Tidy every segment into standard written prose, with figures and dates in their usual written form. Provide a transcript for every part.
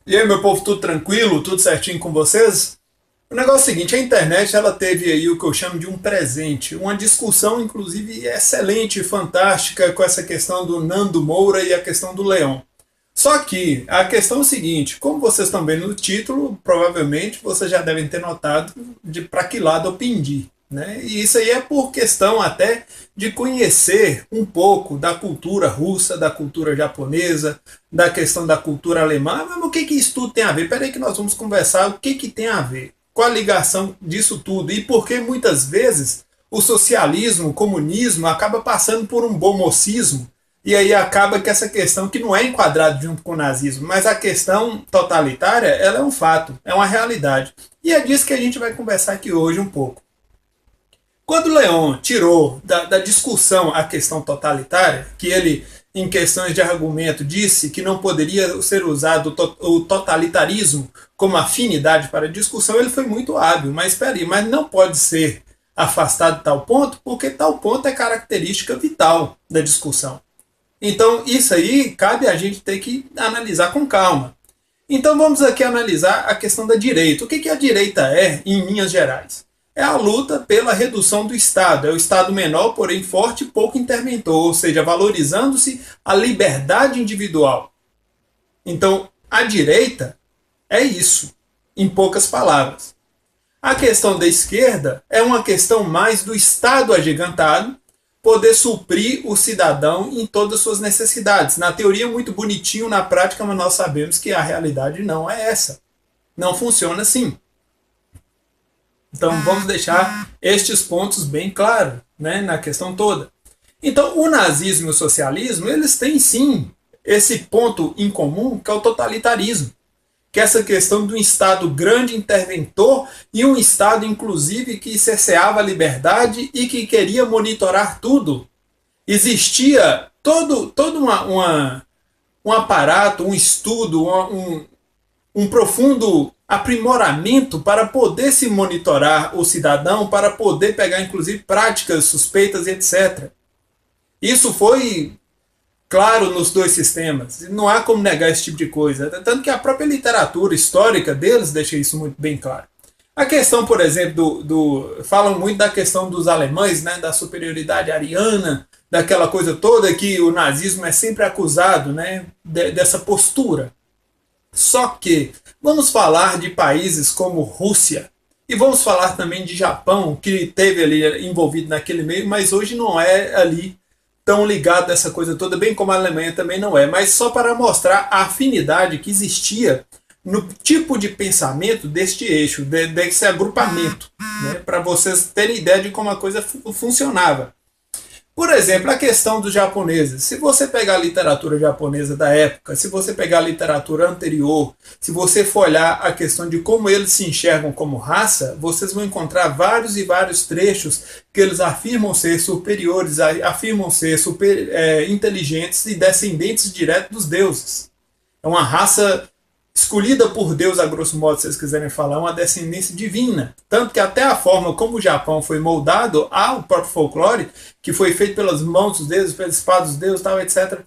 E aí, meu povo, tudo tranquilo? Tudo certinho com vocês? O negócio é o seguinte, a internet ela teve aí o que eu chamo de um presente, uma discussão inclusive excelente, fantástica com essa questão do Nando Moura e a questão do Leão. Só que a questão é o seguinte, como vocês estão vendo no título, provavelmente vocês já devem ter notado de para que lado eu pendi. Né? E isso aí é por questão até de conhecer um pouco da cultura russa, da cultura japonesa, da questão da cultura alemã. Mas o que isso tudo tem a ver? Peraí que nós vamos conversar o que tem a ver. Qual a ligação disso tudo? E por que muitas vezes o socialismo, o comunismo acaba passando por um bom mocismo e aí acaba que essa questão que não é enquadrada junto com o nazismo, mas a questão totalitária, ela é um fato, é uma realidade. E é disso que a gente vai conversar aqui hoje um pouco. Quando Leon tirou da discussão a questão totalitária, que ele, em questões de argumento, disse que não poderia ser usado o totalitarismo como afinidade para a discussão, ele foi muito hábil. Mas espera aí, mas não pode ser afastado de tal ponto, porque tal ponto é característica vital da discussão. Então, isso aí cabe a gente ter que analisar com calma. Então, vamos aqui analisar a questão da direita. O que a direita é, em linhas gerais? É a luta pela redução do Estado. É o Estado menor, porém forte e pouco interventor, ou seja, valorizando-se a liberdade individual. Então, a direita é isso, em poucas palavras. A questão da esquerda é uma questão mais do Estado agigantado poder suprir o cidadão em todas as suas necessidades. Na teoria, muito bonitinho, na prática, mas nós sabemos que a realidade não é essa. Não funciona assim. Então vamos deixar estes pontos bem claros, né, na questão toda. Então o nazismo e o socialismo, eles têm sim esse ponto em comum, que é o totalitarismo. Que é essa questão de um Estado grande interventor e um Estado, inclusive, que cerceava a liberdade e que queria monitorar tudo. Existia todo um aparato, um estudo, um profundo aprimoramento para poder se monitorar o cidadão, para poder pegar, inclusive, práticas suspeitas, etc. Isso foi claro nos dois sistemas. Não há como negar esse tipo de coisa. Tanto que a própria literatura histórica deles deixa isso muito bem claro. A questão, por exemplo, falam muito da questão dos alemães, né, da superioridade ariana, daquela coisa toda que o nazismo é sempre acusado, né, dessa postura. Só que vamos falar de países como Rússia e vamos falar também de Japão, que teve ali envolvido naquele meio, mas hoje não é ali tão ligado a essa coisa toda, bem como a Alemanha também não é, mas só para mostrar a afinidade que existia no tipo de pensamento deste eixo, desse agrupamento, né, para vocês terem ideia de como a coisa funcionava. Por exemplo, a questão dos japoneses. Se você pegar a literatura japonesa da época, se você pegar a literatura anterior, se você for olhar a questão de como eles se enxergam como raça, vocês vão encontrar vários e vários trechos que eles afirmam ser superiores, afirmam ser inteligentes e descendentes diretos dos deuses. É uma raça escolhida por Deus, a grosso modo, se vocês quiserem falar, uma descendência divina. Tanto que até a forma como o Japão foi moldado ao próprio folclore, que foi feito pelas mãos dos deuses, pelas espadas dos deuses, tal, etc.,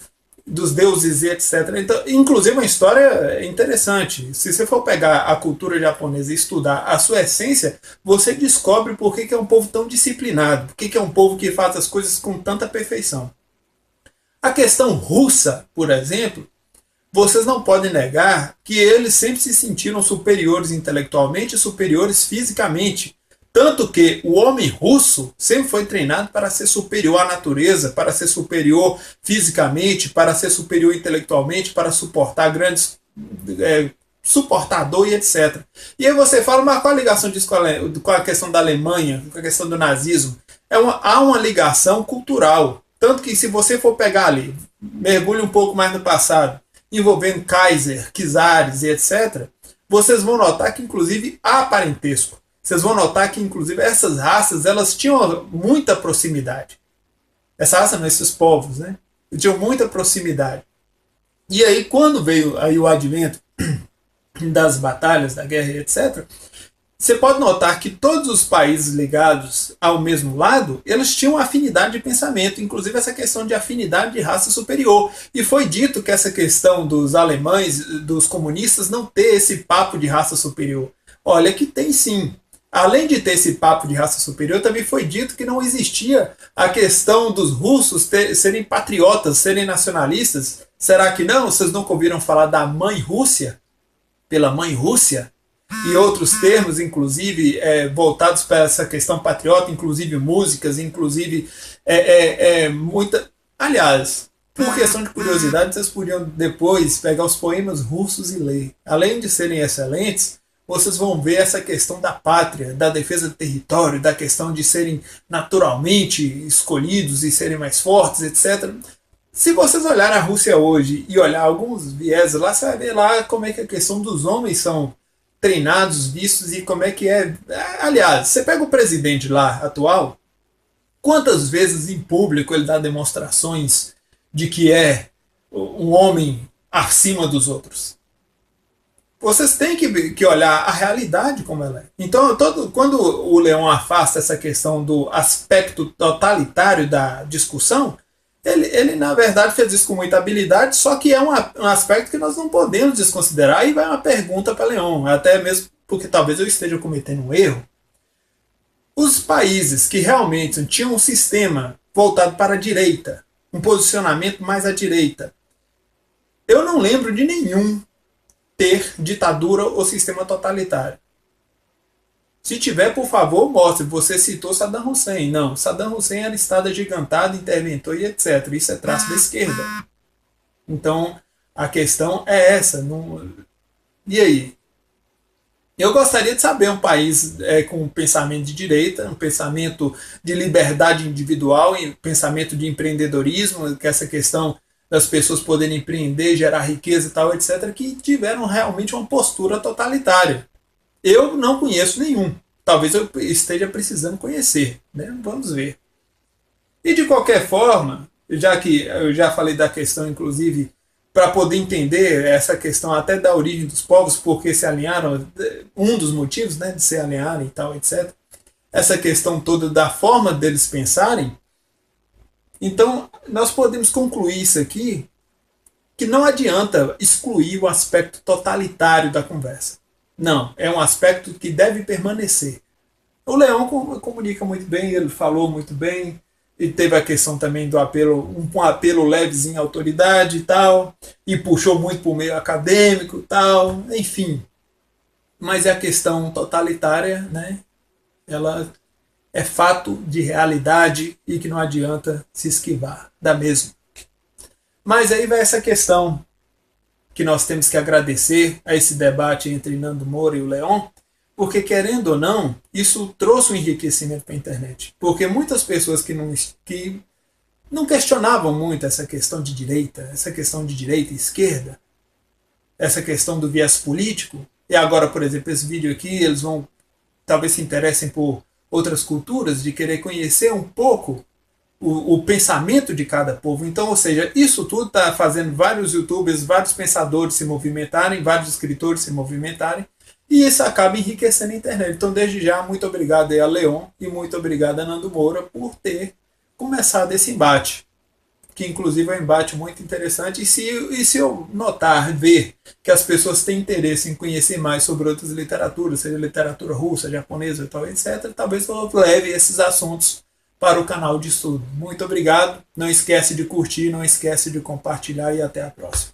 dos deuses e etc. Então, inclusive, uma história interessante. Se você for pegar a cultura japonesa e estudar a sua essência, você descobre por que é um povo tão disciplinado, por que é um povo que faz as coisas com tanta perfeição. A questão russa, por exemplo, vocês não podem negar que eles sempre se sentiram superiores intelectualmente e superiores fisicamente. Tanto que o homem russo sempre foi treinado para ser superior à natureza, para ser superior fisicamente, para ser superior intelectualmente, para suportar grandes. Suportar dor e etc. E aí você fala, mas qual a ligação disso com a questão da Alemanha, com a questão do nazismo? Há uma ligação cultural. Tanto que se você for pegar ali, mergulhe um pouco mais no passado, envolvendo Kaiser, czares e etc., vocês vão notar que, inclusive, há parentesco. Vocês vão notar que, inclusive, essas raças elas tinham muita proximidade. Essa raça, não, esses povos, né? Tinham muita proximidade. E aí, quando veio aí o advento das batalhas, da guerra, etc., você pode notar que todos os países ligados ao mesmo lado, eles tinham afinidade de pensamento, inclusive essa questão de afinidade de raça superior. E foi dito que essa questão dos alemães, dos comunistas, não ter esse papo de raça superior. Olha que tem sim. Além de ter esse papo de raça superior, também foi dito que não existia a questão dos russos serem patriotas, serem nacionalistas. Será que não? Vocês nunca ouviram falar da mãe Rússia? Pela mãe Rússia? E outros termos, inclusive, voltados para essa questão patriota, inclusive músicas, inclusive muita... Aliás, por questão de curiosidade, vocês podiam depois pegar os poemas russos e ler. Além de serem excelentes, vocês vão ver essa questão da pátria, da defesa do território, da questão de serem naturalmente escolhidos e serem mais fortes, etc. Se vocês olharem a Rússia hoje e olhar alguns viés lá, você vai ver lá como é que a questão dos homens são treinados, vistos e como é que é. Aliás, você pega o presidente lá atual, quantas vezes em público ele dá demonstrações de que é um homem acima dos outros? Vocês têm que olhar a realidade como ela é. Então, quando o Leon afasta essa questão do aspecto totalitário da discussão, ele na verdade fez isso com muita habilidade, só que é um aspecto que nós não podemos desconsiderar. E vai uma pergunta para Leon, até mesmo porque talvez eu esteja cometendo um erro. Os países que realmente tinham um sistema voltado para a direita, um posicionamento mais à direita, eu não lembro de nenhum ter ditadura ou sistema totalitário. Se tiver, por favor, mostre. Você citou Saddam Hussein. Não, Saddam Hussein era Estado agigantado, interventor e etc. Isso é traço da esquerda. Então, a questão é essa. Não... E aí? Eu gostaria de saber um país com um pensamento de direita, um pensamento de liberdade individual, um pensamento de empreendedorismo, que essa questão das pessoas poderem empreender, gerar riqueza e tal, etc., que tiveram realmente uma postura totalitária. Eu não conheço nenhum. Talvez eu esteja precisando conhecer, né? Vamos ver. E de qualquer forma, já que eu já falei da questão, inclusive, para poder entender essa questão até da origem dos povos, porque se alinharam, um dos motivos, né, de se alinharem e tal, etc., essa questão toda da forma deles pensarem, então nós podemos concluir isso aqui, que não adianta excluir o aspecto totalitário da conversa. Não, é um aspecto que deve permanecer. O Leão comunica muito bem, ele falou muito bem, e teve a questão também do apelo, um apelo levezinho à autoridade e tal, e puxou muito para o meio acadêmico e tal, enfim. Mas a questão totalitária, né, ela é fato de realidade e que não adianta se esquivar da mesma. Mas aí vai essa questão que nós temos que agradecer a esse debate entre Nando Moura e o Leon, porque, querendo ou não, isso trouxe um enriquecimento para a internet. Porque muitas pessoas que não questionavam muito essa questão de direita e esquerda, essa questão do viés político, e agora, por exemplo, esse vídeo aqui, eles vão talvez se interessem por outras culturas, de querer conhecer um pouco o pensamento de cada povo. Então, ou seja, isso tudo está fazendo vários youtubers, vários pensadores se movimentarem, vários escritores se movimentarem, e isso acaba enriquecendo a internet. Então, desde já, muito obrigado aí a Leon e muito obrigado a Nando Moura por ter começado esse embate, que inclusive é um embate muito interessante. E se eu notar, ver que as pessoas têm interesse em conhecer mais sobre outras literaturas, seja literatura russa, japonesa e tal, etc., talvez eu leve esses assuntos para o canal de estudo. Muito obrigado, não esquece de curtir, não esquece de compartilhar e até a próxima.